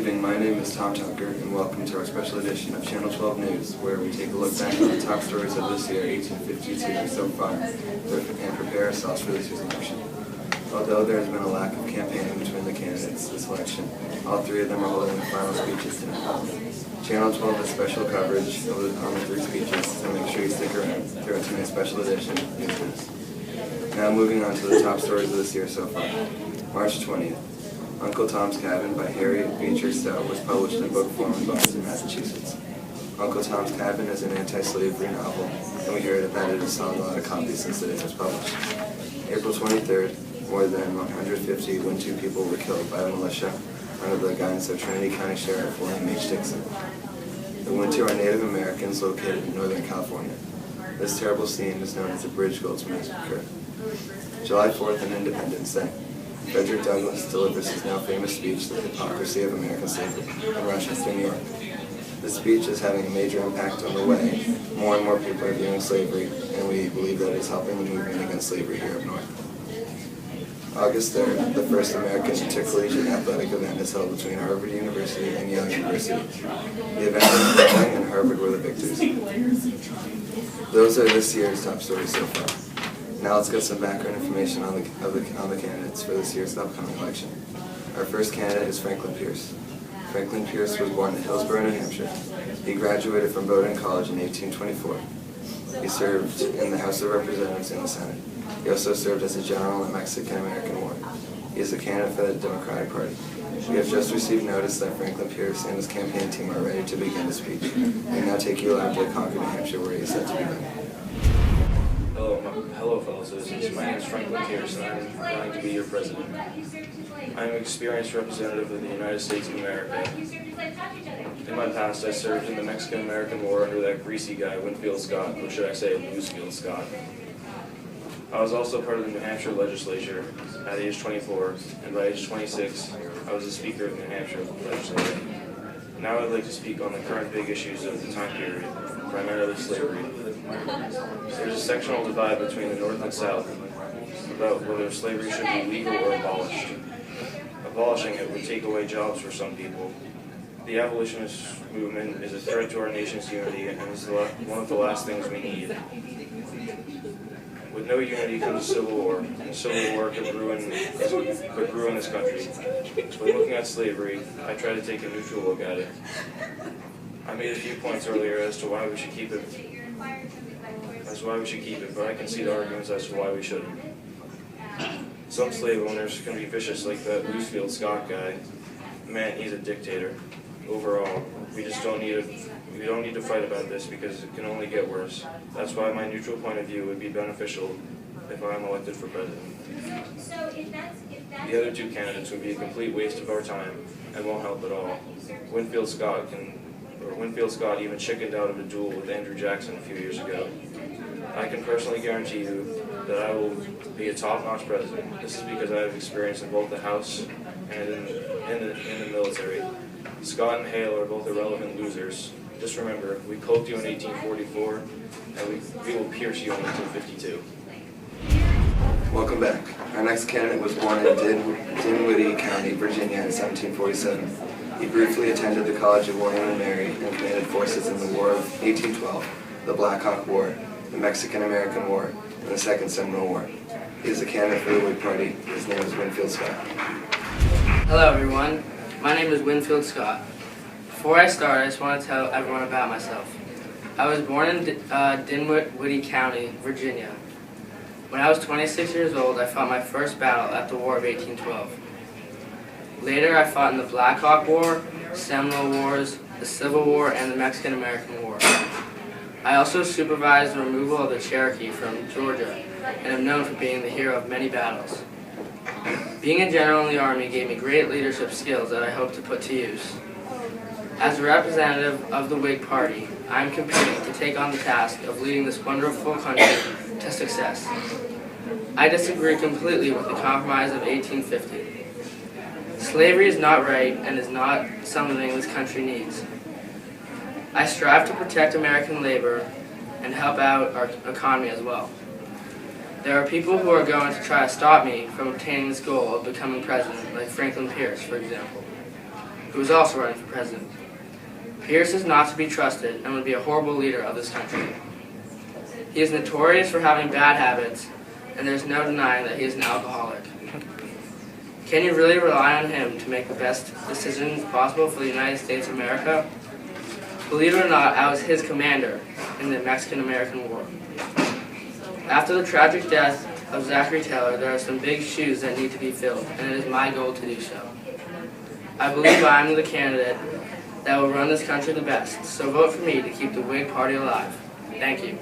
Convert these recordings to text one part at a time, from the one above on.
evening, my name is Tom Tucker, and welcome to our special edition of Channel 12 News, where we take a look back at the top stories of this year, 1852, so far, and prepare ourselves for this year's election. Although there has been a lack of campaigning between the candidates this election, all three of them are holding their final speeches tonight. Channel 12 has special coverage on the three speeches, so make sure you stick around throughout tonight's special edition News. Now moving on to the top stories of this year so far. March 20th. Uncle Tom's Cabin by Harriet Beecher Stowe was published in book form in Boston, Massachusetts. Uncle Tom's Cabin is an anti-slavery novel, and we heard that it has sold a lot of copies since the day it was published. April 23rd, more than 150 Wintu people were killed by the militia under the guidance of Trinity County Sheriff William H. Dixon. The Wintu are Native Americans located in Northern California. This terrible scene is known as the Bridge Gulch Massacre. July 4th and Independence Day. Frederick Douglass delivers his now famous speech, The Hypocrisy of American Slavery, in Rochester, New York. This speech is having a major impact on the way more and more people are viewing slavery, and we believe that it is helping the movement against slavery here up north. August 3rd, the first American intercollegiate athletic event is held between Harvard University and Yale University. The event was Yale and Harvard were the victors. Those are this year's top stories so far. Now let's get some background information on the candidates for this year's upcoming election. Our first candidate is Franklin Pierce. Franklin Pierce was born in Hillsborough, New Hampshire. He graduated from Bowdoin College in 1824. He served in the House of Representatives and the Senate. He also served as a general in the Mexican-American War. He is a candidate for the Democratic Party. We have just received notice that Franklin Pierce and his campaign team are ready to begin his speech. We now take you live to Concord, New Hampshire, where he is set to begin. Hello, fellow citizens. My name is Franklin Pierce, and I'm going to be your president. I am an experienced representative of the United States of America. In my past, I served in the Mexican-American War under that greasy guy, Winfield Scott, or should I say, Loosefield Scott. I was also part of the New Hampshire legislature at age 24, and by age 26, I was the Speaker of the New Hampshire legislature. Now I'd like to speak on the current big issues of the time period, primarily slavery. There's a sectional divide between the North and South about whether slavery should be legal or abolished. Abolishing it would take away jobs for some people. The abolitionist movement is a threat to our nation's unity and is one of the last things we need. With no unity comes a civil war, and civil war could ruin this country. When looking at slavery, I try to take a neutral look at it. I made a few points earlier as to why we should keep it, but I can see the arguments as to why we shouldn't. Some slave owners can be vicious like that Loosefield Scott guy. Man, he's a dictator. Overall, we don't need to fight about this because it can only get worse. That's why my neutral point of view would be beneficial if I am elected for president. The other two candidates would be a complete waste of our time and won't help at all. Winfield Scott even chickened out of a duel with Andrew Jackson a few years ago. I can personally guarantee you that I will be a top-notch president. This is because I have experience in both the House and in the military. Scott and Hale are both irrelevant losers. Just remember, we cloaked you in 1844, and we will pierce you in 1852. Welcome back. Our next candidate was born in Dinwiddie County, Virginia in 1747. He briefly attended the College of William and Mary and commanded forces in the War of 1812, the Black Hawk War, the Mexican-American War, and the Second Seminole War. He is a candidate for the Whig Party. His name is Winfield Scott. Hello everyone, my name is Winfield Scott. Before I start, I just want to tell everyone about myself. I was born in Dinwiddie County, Virginia. When I was 26 years old, I fought my first battle at the War of 1812. Later, I fought in the Black Hawk War, Seminole Wars, the Civil War, and the Mexican-American War. I also supervised the removal of the Cherokee from Georgia, and am known for being the hero of many battles. Being a general in the Army gave me great leadership skills that I hope to put to use. As a representative of the Whig Party, I am competing to take on the task of leading this wonderful country to success. I disagree completely with the Compromise of 1850. Slavery is not right and is not something this country needs. I strive to protect American labor and help out our economy as well. There are people who are going to try to stop me from obtaining this goal of becoming president, like Franklin Pierce, for example. who is also running for president. Pierce is not to be trusted and would be a horrible leader of this country. He is notorious for having bad habits, and there's no denying that he is an alcoholic. Can you really rely on him to make the best decisions possible for the United States of America? Believe it or not, I was his commander in the Mexican-American War. After the tragic death of Zachary Taylor, there are some big shoes that need to be filled, and it is my goal to do so. I believe I am the candidate that will run this country the best, so vote for me to keep the Whig Party alive. Thank you.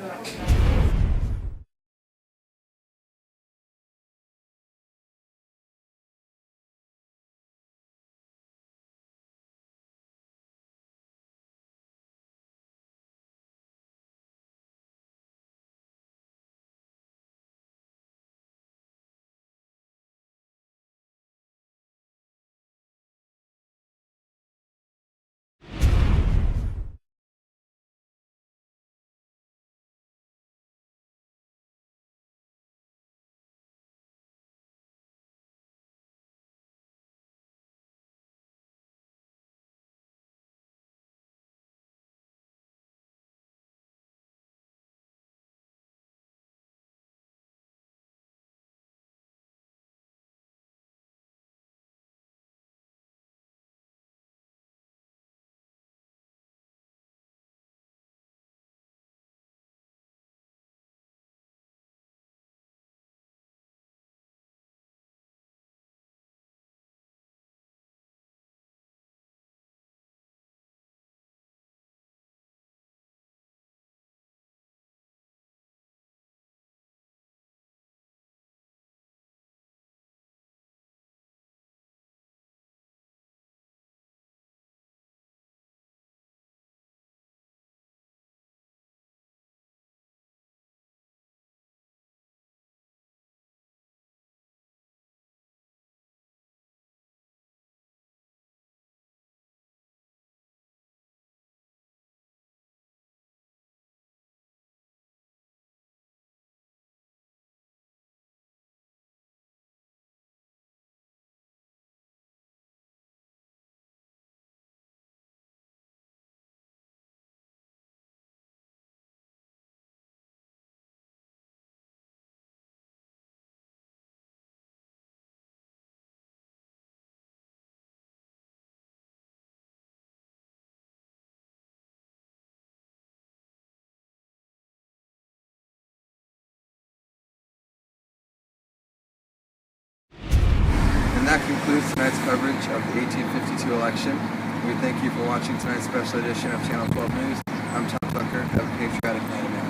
And that concludes tonight's coverage of the 1852 election. We thank you for watching tonight's special edition of Channel 12 News. I'm Tom Tucker. Have a patriotic night, America.